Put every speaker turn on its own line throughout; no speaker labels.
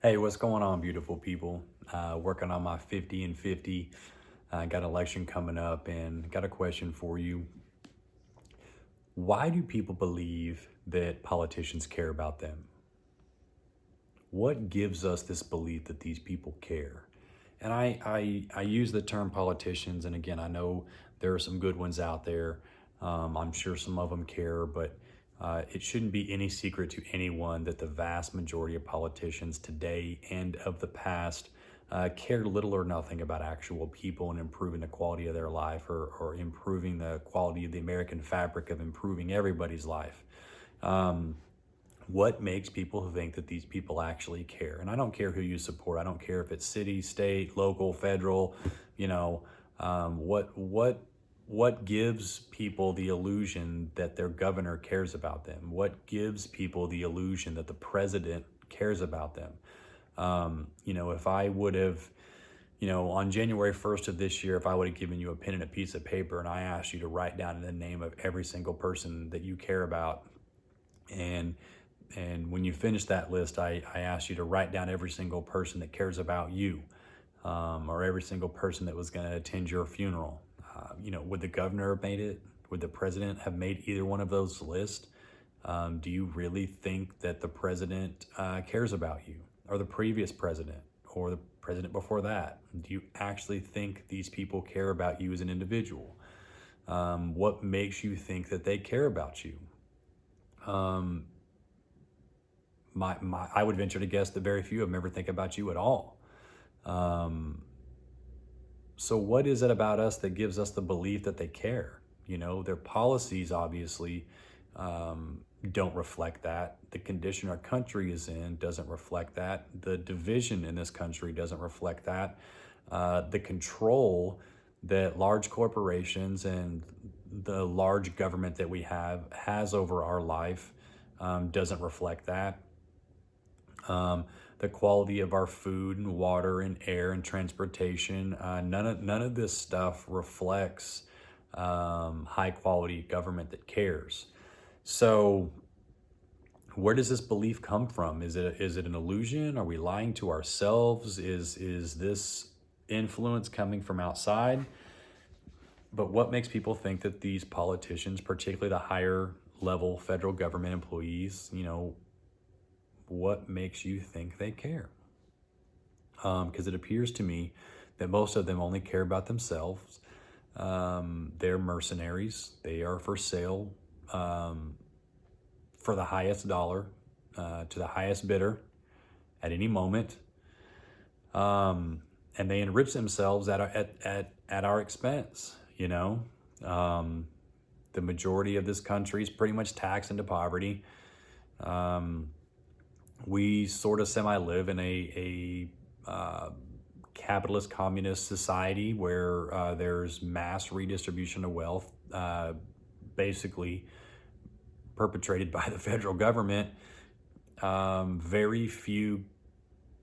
Hey, what's going on, beautiful people? Working on my 50 and 50. Got an election coming up and got a question for you. Why do people believe that politicians care about them? What gives us this belief that these people care? And I use the term politicians, and again, I know there are some good ones out there. I'm sure some of them care, but it shouldn't be any secret to anyone that the vast majority of politicians today and of the past care little or nothing about actual people and improving the quality of their life, or improving the quality of the American fabric of improving everybody's life. What makes people think that these people actually care? And I don't care who you support. I don't care if it's city, state, local, federal. You know, what gives people the illusion that their governor cares about them? What gives people the illusion that the president cares about them? If I would have, on January 1st of this year, if I would have given you a pen and a piece of paper and I asked you to write down the name of every single person that you care about, and when you finish that list, I asked you to write down every single person that cares about you, or every single person that was going to attend your funeral. Would the governor have made it? Would the president have made either one of those lists? Do you really think that the president cares about you, or the previous president, or the president before that? Do you actually think these people care about you as an individual? What makes you think that they care about you? Um, I would venture to guess that very few of them ever think about you at all. Um, so what is it about us that gives us the belief that they care? Their policies obviously don't reflect that. The condition our country is in doesn't reflect that. The division in this country doesn't reflect that. The control that large corporations and the large government that we have has over our life doesn't reflect that. The quality of our food and water and air and transportation. None of this stuff reflects high quality government that cares. So, where does this belief come from? Is it an illusion? Are we lying to ourselves? Is this influence coming from outside? But what makes people think that these politicians, particularly the higher level federal government employees, what makes you think they care? Because it appears to me that most of them only care about themselves. They're mercenaries. They are for sale, for the highest dollar, to the highest bidder at any moment. And they enrich themselves at our expense. The majority of this country is pretty much taxed into poverty. We sort of semi live in a capitalist communist society where there's mass redistribution of wealth, basically perpetrated by the federal government. Very few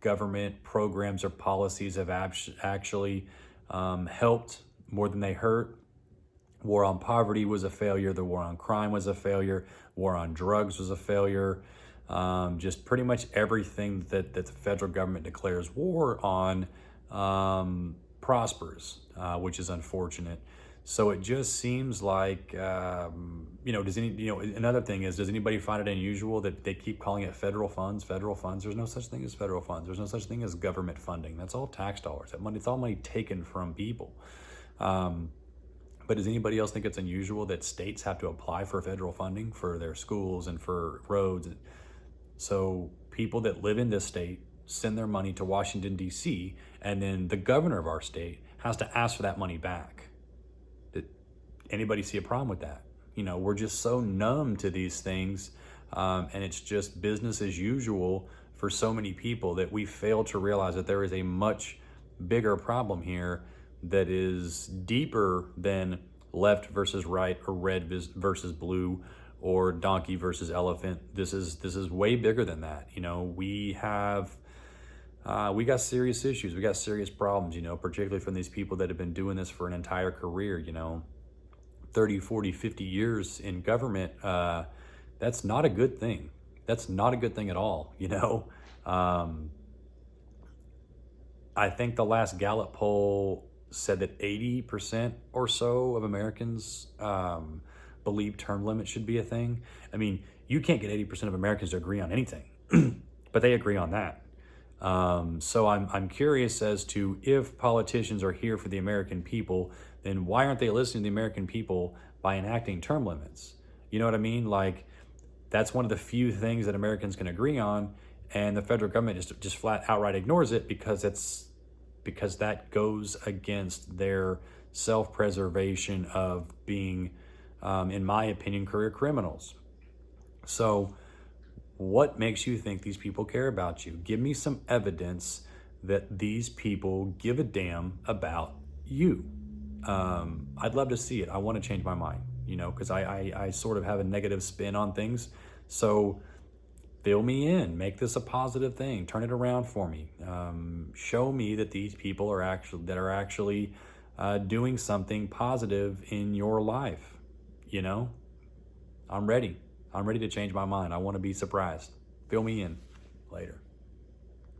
government programs or policies have actually helped more than they hurt. War on poverty was a failure. The war on crime was a failure. War on drugs was a failure. Just pretty much everything that the federal government declares war on prospers, which is unfortunate. So it just seems like, another thing is, does anybody find it unusual that they keep calling it federal funds, federal funds? There's no such thing as federal funds. There's no such thing as government funding. That's all tax dollars. That money, it's all money taken from people. But does anybody else think it's unusual that states have to apply for federal funding for their schools and for roads? So people that live in this state send their money to Washington, D.C., and then the governor of our state has to ask for that money back. Did anybody see a problem with that? We're just so numb to these things, and it's just business as usual for so many people that we fail to realize that there is a much bigger problem here that is deeper than left versus right, or red versus blue, or donkey versus elephant. This is way bigger than that. We got serious issues. We got serious problems, particularly from these people that have been doing this for an entire career, 30, 40, 50 years in government. That's not a good thing. That's not a good thing at all, I think the last Gallup poll said that 80% or so of Americans believe term limits should be a thing. I mean, you can't get 80% of Americans to agree on anything, but they agree on that. So I'm curious as to, if politicians are here for the American people, then why aren't they listening to the American people by enacting term limits? You know what I mean? Like, that's one of the few things that Americans can agree on, and the federal government just flat outright ignores it because that goes against their self-preservation of being, in my opinion, career criminals. So what makes you think these people care about you? Give me some evidence that these people give a damn about you. I'd love to see it. I want to change my mind, because I sort of have a negative spin on things. So fill me in, make this a positive thing, turn it around for me. Show me that these people are actually doing something positive in your life. I'm ready. I'm ready to change my mind. I want to be surprised. Fill me in. Later.